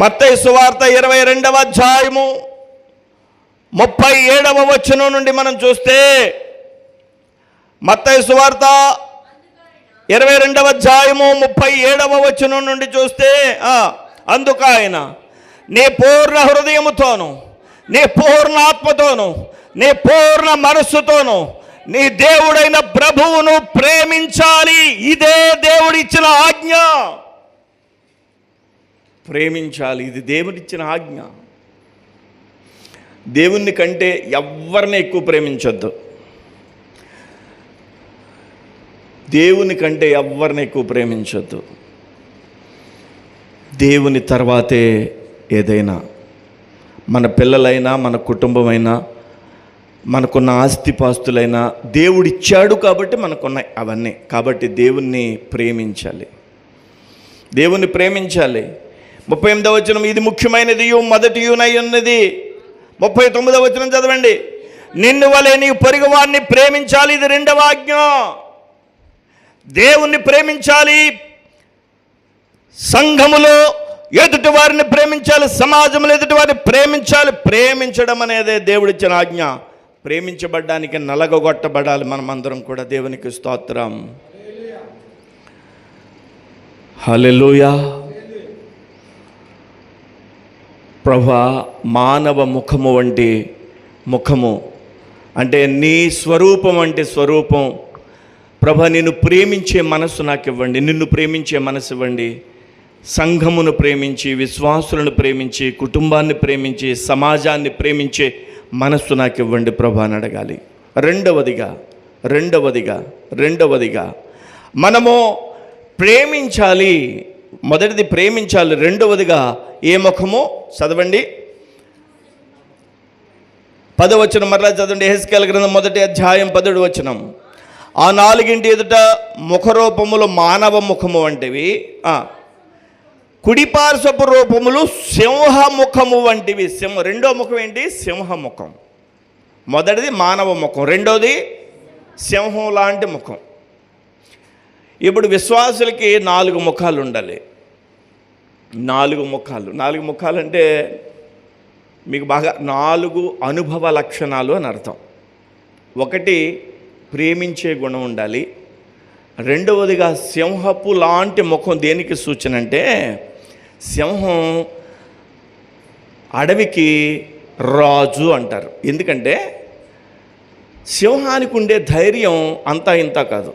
మత్తయి సువార్త 22వ అధ్యాయము 37వ వచనం నుండి మనం చూస్తే, మత్తయి సువార్త 22వ అధ్యాయము 37వ వచనం నుండి చూస్తే, అందుకు ఆయన, నీ పూర్ణ హృదయముతోను, నీ పూర్ణ ఆత్మతోను, నీ పూర్ణ మనస్సుతోను నీ దేవుడైన ప్రభువును ప్రేమించాలి. ఇదే దేవుడిచ్చిన ఆజ్ఞ. ప్రేమించాలి, ఇది దేవుడిచ్చిన ఆజ్ఞ. దేవుని కంటే ఎవరిని ఎక్కువ ప్రేమించొద్దు. దేవుని కంటే ఎవరిని ఎక్కువ ప్రేమించొద్దు. దేవుని తర్వాతే ఏదైనా, మన పిల్లలైనా, మన కుటుంబమైనా, మనకున్న ఆస్తిపాస్తులైనా దేవుడిచ్చాడు కాబట్టి మనకున్నాయి అవన్నీ. కాబట్టి దేవుణ్ణి ప్రేమించాలి, దేవుణ్ణి ప్రేమించాలి. 38వ వచనం, ఇది ముఖ్యమైనది మొదటియునై ఉన్నది. 39వ వచనం చదవండి. నిన్ను వలె నీ పొరుగువాన్ని ప్రేమించాలి, ఇది 2వ ఆజ్ఞ. దేవుణ్ణి ప్రేమించాలి, సంఘములో ఎదుటి వారిని ప్రేమించాలి, సమాజంలో ఎదుటి వారిని ప్రేమించాలి. ప్రేమించడం అనేదే దేవుడిచ్చిన ఆజ్ఞ. ప్రేమించబడ్డానికి నలగొట్టబడాలి మనమందరం కూడా. దేవునికి స్తోత్రం. హల్లెలూయా. ప్రభువా, మానవ ముఖము వంటి ముఖము అంటే నీ స్వరూపం అంటే స్వరూపం. ప్రభా, నిన్ను ప్రేమించే మనస్సు నాకు ఇవ్వండి, నిన్ను ప్రేమించే మనసు ఇవ్వండి. సంఘమును ప్రేమించి, విశ్వాసులను ప్రేమించి, కుటుంబాన్ని ప్రేమించి, సమాజాన్ని ప్రేమించే మనస్సు నాకు ఇవ్వండి ప్రభా అని అడగాలి. రెండవదిగా మనము ప్రేమించాలి. మొదటిది ప్రేమించాలి. రెండవదిగా ఏ ముఖము? చదవండి 10వ వచనం మరలా చదవండి. యెహెజ్కేలు గ్రంథం 1వ అధ్యాయం 10వ వచనం. ఆ 4 ఎదుట ముఖరూపములు మానవ ముఖము వంటివి, కుడిపార్శ్వపు రూపములు సింహముఖము వంటివి. రెండో ముఖం ఏంటి? సింహముఖం. మొదటిది మానవ ముఖం, రెండోది సింహం లాంటి ముఖం. ఇప్పుడు విశ్వాసులకి 4 ముఖాలు ఉండాలి. 4 ముఖాలు. 4 ముఖాలు అంటే మీకు బాగా 4 అనుభవ లక్షణాలు అని అర్థం. ఒకటి, ప్రేమించే గుణం ఉండాలి. రెండవదిగా సింహపు లాంటి ముఖం దేనికి సూచన అంటే, సింహం అడవికి రాజు అంటారు. ఎందుకంటే సింహానికి ఉండే ధైర్యం అంతా ఇంత కాదు.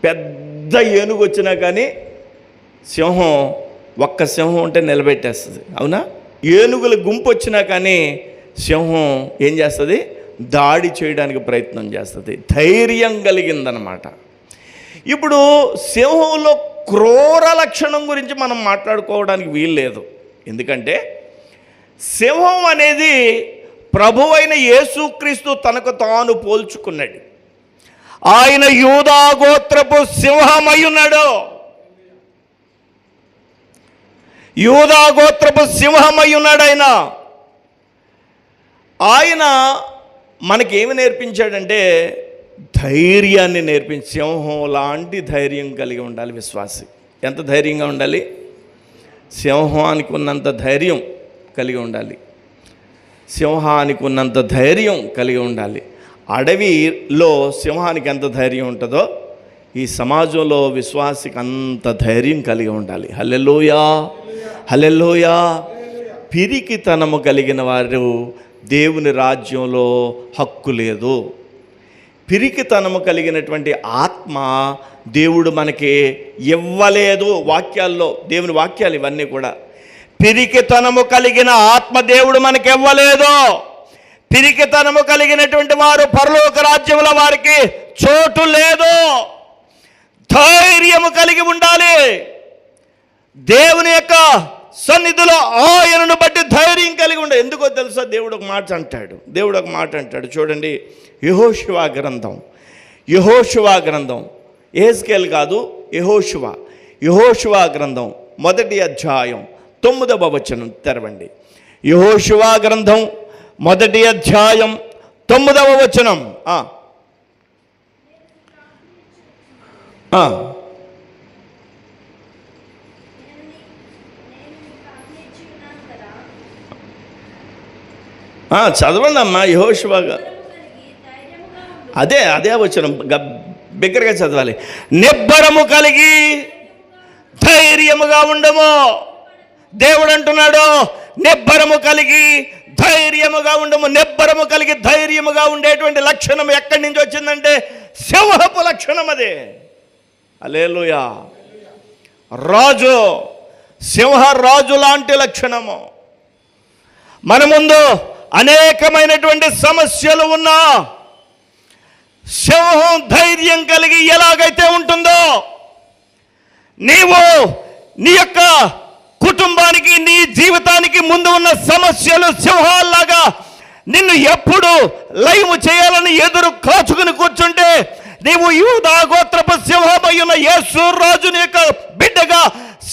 పెద్ద ఏనుగు వచ్చినా కానీ ఒక్క సింహం ఉంటే నిలబెట్టేస్తుంది, అవునా? ఏనుగుల గుంపు వచ్చినా కానీ సింహం ఏం చేస్తుంది? దాడి చేయడానికి ప్రయత్నం చేస్తుంది. ధైర్యం కలిగిందనమాట. ఇప్పుడు సింహంలో క్రూర లక్షణం గురించి మనం మాట్లాడుకోవడానికి వీల్లేదు. ఎందుకంటే సింహం అనేది ప్రభువైన యేసుక్రీస్తు తనకు తాను పోల్చుకున్నాడు. ఆయన యూదా గోత్రపు సింహమై ఉన్నాడు. యూదా గోత్రపు సింహమై ఉన్నాడు ఆయన మనకేమి నేర్పించాడంటే ధైర్యాన్ని నేర్పించి, సింహం లాంటి ధైర్యం కలిగి ఉండాలి విశ్వాసి. ఎంత ధైర్యంగా ఉండాలి? సింహానికి ఉన్నంత ధైర్యం కలిగి ఉండాలి. సింహానికి ఉన్నంత ధైర్యం కలిగి ఉండాలి. అడవిలో సింహానికి ఎంత ధైర్యం ఉంటుందో ఈ సమాజంలో విశ్వాసికి అంత ధైర్యం కలిగి ఉండాలి. హల్లెలూయా, హల్లెలూయా. పిరికితనము కలిగిన వారు దేవుని రాజ్యంలో హక్కు లేదు. పిరికితనము కలిగినటువంటి ఆత్మ దేవుడు మనకి ఇవ్వలేదు. వాక్యాల్లో, దేవుని వాక్యాలు ఇవన్నీ కూడా, పిరికితనము కలిగిన ఆత్మ దేవుడు మనకి ఇవ్వలేదు. పిరికితనము కలిగినటువంటి వారు పరలోక రాజ్యంలో వారికి చోటు లేదు. ధైర్యము కలిగి ఉండాలి. దేవుని యొక్క సన్నిధిలో ఆయనను బట్టి ధైర్యం కలిగి ఉండాలి. ఎందుకో తెలుసా? దేవుడు ఒక మాట అంటాడు. చూడండి, యెహోషువ గ్రంథం, యెహెజ్కేలు కాదు, యెహోషువ గ్రంథం 1వ అధ్యాయం 9వ వచనం తెరవండి. యెహోషువ గ్రంథం 1వ అధ్యాయం 9వ వచనం. చదవండి అమ్మా. యెహోషువ అదే వచనం బిగ్గరగా చదవాలి. నిబ్బరము కలిగి ధైర్యముగా ఉండము. దేవుడు అంటున్నాడు, నిబ్బరము కలిగి ధైర్యముగా ఉండము. నిబ్బరము కలిగి ధైర్యముగా ఉండేటువంటి లక్షణం ఎక్కడి నుంచి వచ్చిందంటే సింహపు లక్షణం. అదే హల్లెలూయా. రాజు, సింహరాజు లాంటి లక్షణము. మన ముందు అనేకమైనటువంటి సమస్యలు ఉన్నా సింహం ధైర్యం కలిగి ఎలాగైతే ఉంటుందో, నీవు నీ యొక్క కుటుంబానికి, నీ జీవితానికి ముందు ఉన్న సమస్యలు సింహాల్లాగా నిన్ను ఎప్పుడు లైవ్ చేయాలని ఎదురు కాచుకుని కూర్చుంటే, నీవు యూదా గోత్రపు సింహమై ఉన్న యేసు రాజుని యొక్క బిడ్డగా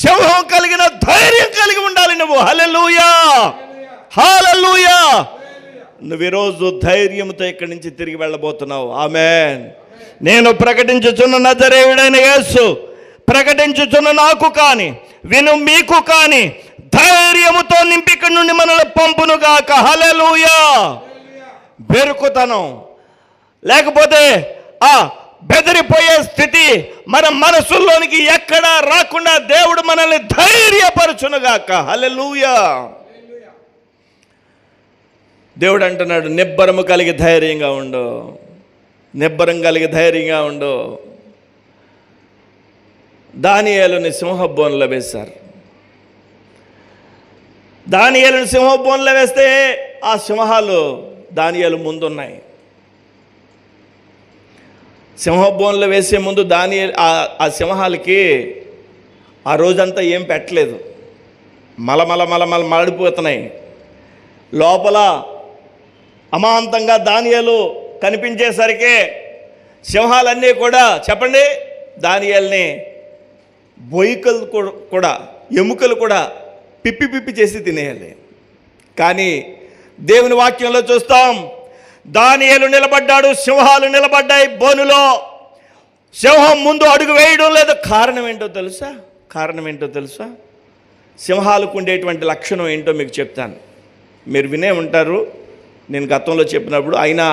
సింహం కలిగిన ధైర్యం కలిగి ఉండాలి నువ్వు. హల్లెలూయా, హల్లెలూయా. నువ్వు ఈరోజు ధైర్యంతో ఇక్కడి నుంచి తిరిగి వెళ్ళబోతున్నావు. ఆమేన్. నేను ప్రకటించుచున్న నజరేయుడైన యేసు ప్రకటించుచున్న నాకు కాని విను మీకు కాని ధైర్యముతో నింపిక నుండి మనల్ని పంపునుగాక. హల్లెలూయా. బెరుకుతనం లేకపోతే ఆ బెదిరిపోయే స్థితి మన మనసుల్లోనికి ఎక్కడా రాకుండా దేవుడు మనల్ని ధైర్యపరచునుగాక. హల్లెలూయా. దేవుడు అంటున్నాడు, నిబ్బరము కలిగి ధైర్యంగా ఉండు, నిబ్బరం కలిగి ధైర్యంగా ఉండు. దానియేలుని సింహబోన్లో వేశారు. దానియేలుని సింహబోన్లో వేస్తే ఆ సింహాలు దానియేలు ముందున్నాయి. సింహబోన్లో వేసే ముందు ఆ సింహాలకి ఆ రోజంతా ఏం పెట్టలేదు, మలమల మాడిపోతున్నాయి. లోపల అమాంతంగా దానియేలు కనిపించేసరికి సింహాలన్నీ కూడా చెప్పండి దానియేలుని బొయ్యకలు కూడా ఎముకలు కూడా పిప్పి చేసి తినేయాలి. కానీ దేవుని వాక్యంలో చూస్తాం, దానియేలు నిలబడ్డాడు, సింహాలు నిలబడ్డాయి బోనులో. సింహం ముందు అడుగు వేయడం లేదు. కారణం ఏంటో తెలుసా? సింహాలకు ఉండేటువంటి లక్షణం ఏంటో మీకు చెప్తాను. మీరు వినే ఉంటారు, నేను గతంలో చెప్పినప్పుడు, అయినా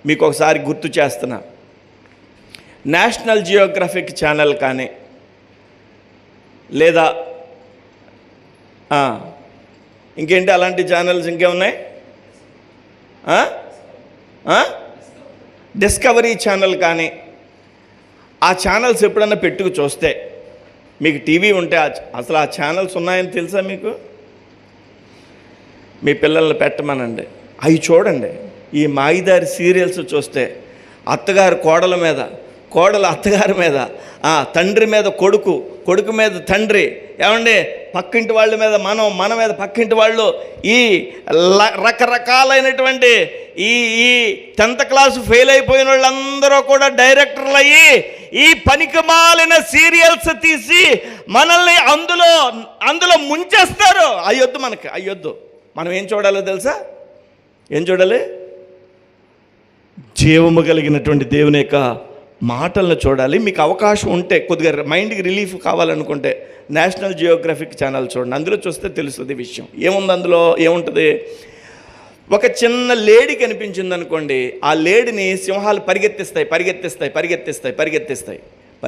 మీకు ఒకసారి గుర్తు చేస్తున్నా. నేషనల్ జియోగ్రఫిక్ ఛానల్ కానీ లేదా ఇంకేంటి అలాంటి ఛానల్స్ ఇంకేమున్నాయి, డిస్కవరీ ఛానల్ కానీ, ఆ ఛానల్స్ ఎప్పుడన్నా పెట్టుకు చూస్తే, మీకు టీవీ ఉంటే అసలు ఆ ఛానల్స్ ఉన్నాయని తెలుసా మీకు? మీ పిల్లల్ని పెట్టమనండి, అవి చూడండి. ఈ మాయిదారి సీరియల్స్ చూస్తే అత్తగారు కోడల మీద, కోడలు అత్తగారి మీద, తండ్రి మీద కొడుకు, కొడుకు మీద తండ్రి, ఏమండి పక్కింటి వాళ్ళ మీద మన మీద పక్కింటి వాళ్ళు, ఈ రకరకాలైనటువంటి ఈ 10th క్లాసు ఫెయిల్ అయిపోయిన వాళ్ళందరూ కూడా డైరెక్టర్లు అయ్యి ఈ పనికిమాలిన సీరియల్స్ తీసి మనల్ని అందులో ముంచేస్తారు. అయ్యొద్దు. మనం ఏం చూడాలో తెలుసా? ఏం చూడాలి? జీవము కలిగినటువంటి దేవుని యొక్క మాటలను చూడాలి. మీకు అవకాశం ఉంటే, కొద్దిగా మైండ్కి రిలీఫ్ కావాలనుకుంటే నేషనల్ జియోగ్రఫిక్ ఛానల్ చూడండి. అందులో చూస్తే తెలుస్తుంది విషయం. ఏముంది అందులో? ఏముంటుంది? ఒక చిన్న లేడీ కనిపించింది అనుకోండి, ఆ లేడీని సింహాలు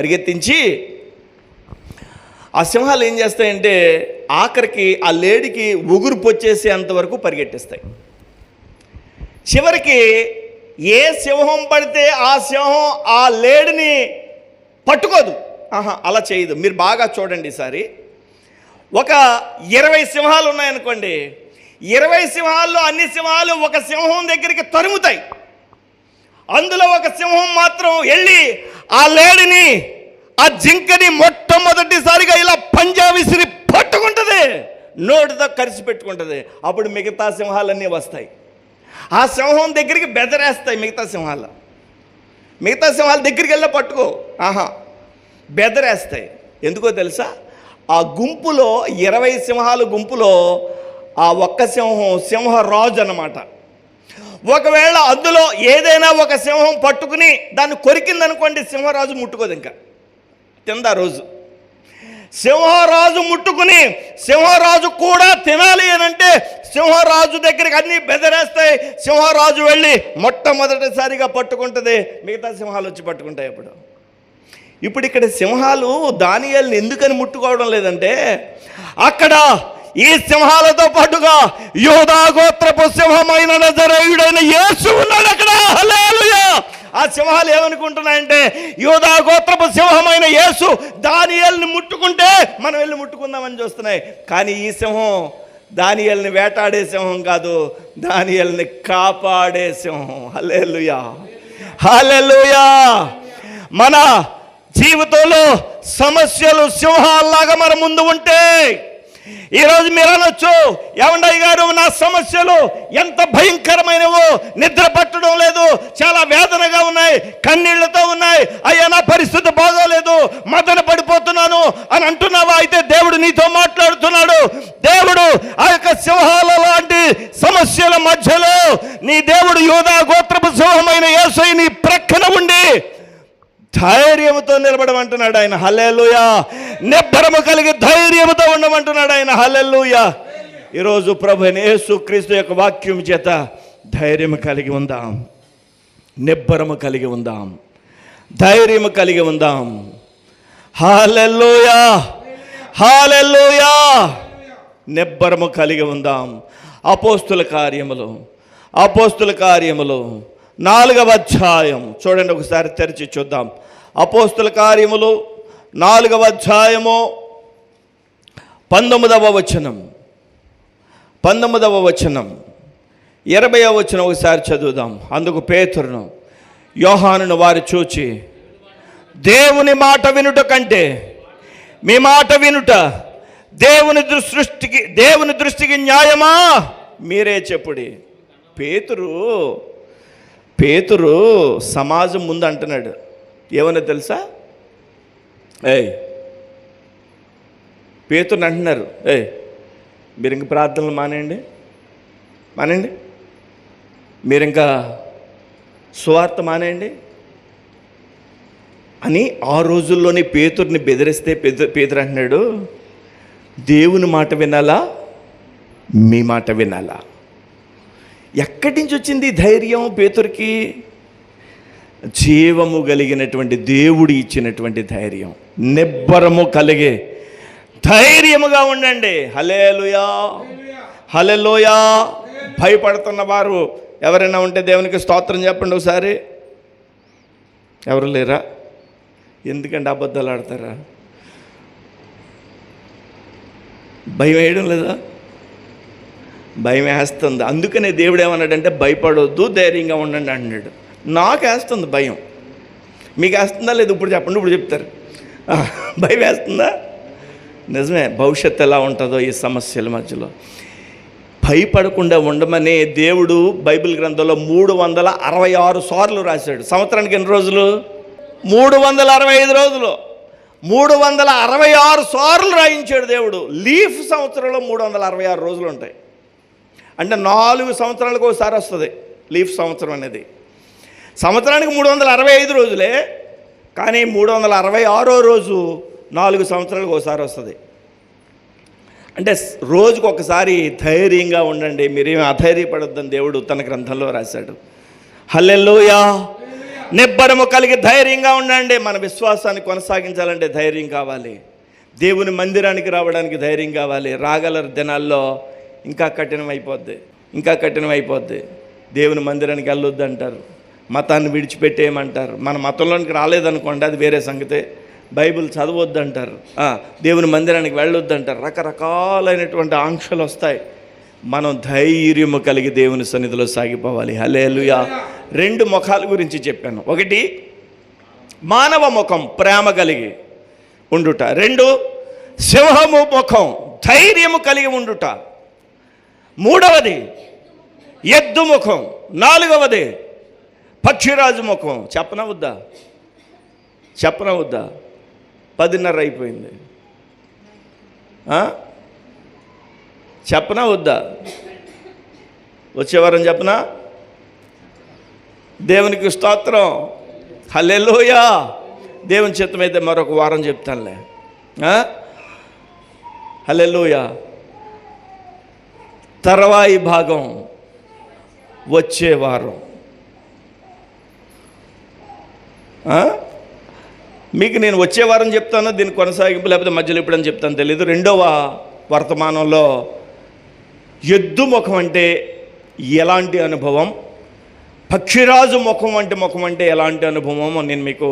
పరిగెత్తించి ఆ సింహాలు ఏం చేస్తాయంటే ఆఖరికి ఆ లేడీకి ఉగురు పొచ్చేసేంతవరకు పరిగెట్టిస్తాయి. చివరికి ఏ సింహం పడితే ఆ సింహం ఆ లేడీని పట్టుకోదు. అలా చేయదు. మీరు బాగా చూడండి. ఈసారి ఒక 20 సింహాలు ఉన్నాయనుకోండి, 20 సింహాల్లో అన్ని సింహాలు ఒక సింహం దగ్గరికి తరుముతాయి. అందులో ఒక సింహం మాత్రం వెళ్ళి ఆ లేడీని, ఆ జింకని మొట్టమొదటిసారిగా ఇలా పంజా విసిరి పట్టుకుంటుంది, నోటితో కరిసి పెట్టుకుంటుంది. అప్పుడు మిగతా సింహాలన్నీ వస్తాయి. ఆ సింహం దగ్గరికి బెదరేస్తాయి. మిగతా సింహాల దగ్గరికి వెళ్ళి పట్టుకో, బెదరేస్తాయి. ఎందుకో తెలుసా? ఆ గుంపులో 20 సింహాల గుంపులో ఆ ఒక్క సింహరాజు అన్నమాట. ఒకవేళ అందులో ఏదైనా ఒక సింహం పట్టుకుని దాన్ని కొరికిందనుకోండి, సింహరాజు ముట్టుకోదు, ఇంకా తిందా రోజు. సింహరాజు ముట్టుకుని సింహరాజు కూడా తినాలి అని అంటే సింహరాజు దగ్గరికి అన్నీ బెదరేస్తాయి. సింహరాజు వెళ్ళి మొట్టమొదటిసారిగా పట్టుకుంటుంది, మిగతా సింహాలు వచ్చి పట్టుకుంటాయి. ఇప్పుడు ఇక్కడ సింహాలు దానియేలుని ఎందుకని ముట్టుకోవడం లేదంటే, అక్కడ ఈ సింహాలతో పాటుగా యూదా గోత్రపు సింహమైన నజరేయుడైన యేసు ఉన్నాడు అక్కడ. హల్లెలూయా. ఆ సింహాలు ఏమనుకుంటున్నాయంటే, యూదా గోత్రపు సింహమైన యేసు దానియేలుని ముట్టుకుంటే మనం వెళ్ళి ముట్టుకుందామని చూస్తున్నాయి. కానీ ఈ సింహం దానియేలుని వేటాడే సింహం కాదు, దానియేలుని కాపాడే సింహం. హల్లెలూయా. హల్లెలూయా. మన జీవితంలో సమస్యలు సింహాల్లాగా మన ముందు ఉంటే, ఈరోజు మీరు అనొచ్చు, ఏమండయ్య గారు నా సమస్యలు ఎంత భయంకరమైనవో, నిద్ర పట్టడం లేదు, చాలా వేదనగా ఉన్నాయి, కన్నీళ్లతో ఉన్నాయి, అయ్యా నా పరిస్థితి బాగోలేదు, మదన పడిపోతున్నాను అని అంటున్నావా? అయితే దేవుడు నీతో మాట్లాడుతున్నాడు. దేవుడు ఆ యొక్క సింహాల లాంటి సమస్యల మధ్యలో నీ దేవుడు యూదా గోత్రపు సింహమైన యేసు నీ ప్రక్కన ఉండి ధైర్యంతో నిలబడమంటున్నాడు ఆయన. హల్లెలూయా. నిబ్బరము కలిగి ధైర్యంతో ఉండమంటున్నాడు ఆయన. హల్లెలూయా. ఈరోజు ప్రభువైన యేసుక్రీస్తు యొక్క వాక్యం చేత ధైర్యం కలిగి ఉందాం, నిబ్బరము కలిగి ఉందాం, ధైర్యము కలిగి ఉందాం. హల్లెలూయా, హల్లెలూయా. నిబ్బరము కలిగి ఉందాం. అపోస్తుల కార్యములు 4వ అధ్యాయం చూడండి, ఒకసారి తెరిచి చూద్దాం. అపోస్తుల కార్యములు 4వ అధ్యాయము 19వ వచనం, 20వ వచనం ఒకసారి చదువుదాం. అందుకు పేతురును యోహానును వారు చూచి, దేవుని మాట వినుట కంటే మీ మాట వినుట దేవుని దృష్టికి న్యాయమా, మీరే చెప్పుడి. పేతురు సమాజం ముందు అంటున్నాడు. ఏమన్నా తెలుసా? పేతురుని అంటున్నారు, మీరు ఇంక ప్రార్థనలు మానేయండి, మీరు ఇంకా సువార్త మానేయండి అని ఆ రోజుల్లోనే పేతురుని బెదిరిస్తే పేతురు అంటున్నాడు, దేవుని మాట వినాలా, మీ మాట వినాలా? ఎక్కడి నుంచి వచ్చింది ధైర్యం పేతురికి? జీవము కలిగినటువంటి దేవుడు ఇచ్చినటువంటి ధైర్యం. నిబ్బరము కలిగే ధైర్యముగా ఉండండి. హల్లెలూయా, హల్లెలూయా. భయపడుతున్న వారు ఎవరైనా ఉంటే దేవునికి స్తోత్రం చెప్పండి ఒకసారి. ఎవరు లేరా? ఎందుకంటే అబద్ధాలు ఆడతారా? భయం వేయడం లేదా? భయం వేస్తుంది. అందుకనే దేవుడు ఏమన్నాడంటే భయపడొద్దు, ధైర్యంగా ఉండండి అన్నాడు. నాకు వేస్తుంది భయం. మీకు వేస్తుందా లేదు? ఇప్పుడు చెప్పండి, ఇప్పుడు చెప్తారు. భయం వేస్తుందా? నిజమే. భవిష్యత్తు ఎలా ఉంటుందో ఈ సమస్యల మధ్యలో భయపడకుండా ఉండమని దేవుడు బైబిల్ గ్రంథంలో 366 సార్లు రాశాడు. సంవత్సరానికి ఎన్ని రోజులు? 365 రోజులు. 366 సార్లు రాయించాడు దేవుడు. లీఫ్ సంవత్సరంలో 366 రోజులు ఉంటాయి. అంటే 4 సంవత్సరాలకు ఒకసారి వస్తుంది లీఫ్ సంవత్సరం అనేది. సంవత్సరానికి 365 రోజులే, కానీ 366వ రోజు 4 సంవత్సరాలకు ఒకసారి వస్తుంది. అంటే రోజుకు ఒకసారి ధైర్యంగా ఉండండి, మీరేమి అధైర్యపడొద్దని దేవుడు తన గ్రంథంలో రాశాడు. హల్లెలూయా. నిబ్బరము కలిగి ధైర్యంగా ఉండండి. మన విశ్వాసాన్ని కొనసాగించాలంటే ధైర్యం కావాలి. దేవుని మందిరానికి రావడానికి ధైర్యం కావాలి. రాగల దినాల్లో ఇంకా కఠినమైపోద్ది. దేవుని మందిరానికి వెళ్ళొద్దు అంటారు, మతాన్ని విడిచిపెట్టేయమంటారు. మన మతంలోనికి రాలేదనుకోండి, అది వేరే సంగతే. బైబిల్ చదవద్దు అంటారు, దేవుని మందిరానికి వెళ్ళొద్దు అంటారు. రకరకాలైనటువంటి ఆంక్షలు వస్తాయి. మనం ధైర్యము కలిగి దేవుని సన్నిధిలో సాగిపోవాలి. హల్లెలూయా. 2 ముఖాల గురించి చెప్పాను. 1 మానవ ముఖం, ప్రేమ కలిగి ఉండుట. 2 సింహము ముఖం, ధైర్యము కలిగి ఉండుట. 3వది ఎద్దు ముఖం. 4వది పక్షిరాజు ముఖం. చెప్పనా వద్దా? 10:30 అయిపోయింది. చెప్పనా వద్దా? వచ్చేవారం చెప్పనా? దేవునికి స్తోత్రం. హల్లెలూయా. దేవుని చిత్తమైతే మరొక వారం చెప్తానులే. హల్లెలూయా. తర్వాయి భాగం వచ్చే వారం. మీకు నేను వచ్చే వారం చెప్తాను, దీని కొనసాగింపు, లేకపోతే మధ్యలో ఎప్పుడని చెప్తాను తెలియదు. 2వ వర్తమానంలో ఎద్దు ముఖం అంటే ఎలాంటి అనుభవం, పక్షిరాజు ముఖం అంటే ఎలాంటి అనుభవమో నేను మీకు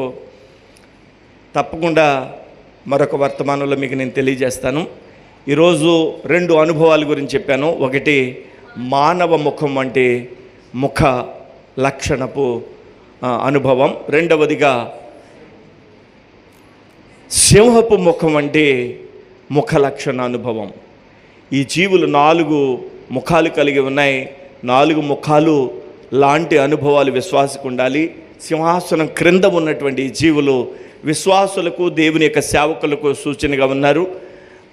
తప్పకుండా మరొక వర్తమానంలో మీకు నేను తెలియజేస్తాను. ఈరోజు 2 అనుభవాల గురించి చెప్పాను. 1 మానవ ముఖం అంటే ముఖ లక్షణపు అనుభవం. 2వదిగా సింహపు ముఖం అంటే ముఖ లక్షణ అనుభవం. ఈ జీవులు 4 ముఖాలు కలిగి ఉన్నాయి. 4 ముఖాలు లాంటి అనుభవాలు విశ్వాసకు ఉండాలి. సింహాసనం క్రింద ఉన్నటువంటి ఈ జీవులు విశ్వాసులకు, దేవుని యొక్క సేవకులకు సూచనగా ఉన్నారు.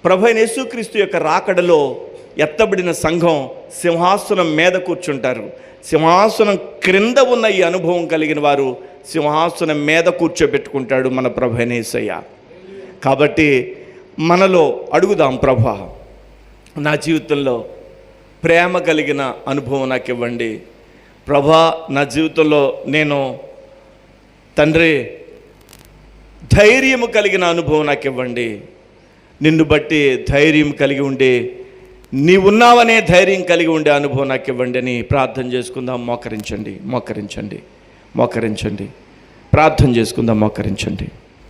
ప్రభువైన యేసుక్రీస్తు యొక్క రాకడలో ఎత్తబడిన సంఘం సింహాసనం మీద కూర్చుంటారు. సింహాసనం క్రింద ఉన్న ఈ అనుభవం కలిగిన వారు సింహాసనం మీద కూర్చోబెట్టుకుంటాడు మన ప్రభు అయిన యేసయ్య. కాబట్టి మనలో అడుగుదాం, ప్రభా నా జీవితంలో ప్రేమ కలిగిన అనుభవం నాకు ఇవ్వండి. ప్రభా నా జీవితంలో నేను తండ్రి ధైర్యము కలిగిన అనుభవం నాకు ఇవ్వండి. నిన్ను బట్టి ధైర్యం కలిగి ఉండే, నీవున్నావనే ధైర్యం కలిగి ఉండే అనుభవం నాకు ఇవ్వండి అని ప్రార్థన చేసుకుందాం. మోకరించండి, మోకరించండి, మోకరించండి, ప్రార్థన చేసుకుందాం, మోకరించండి.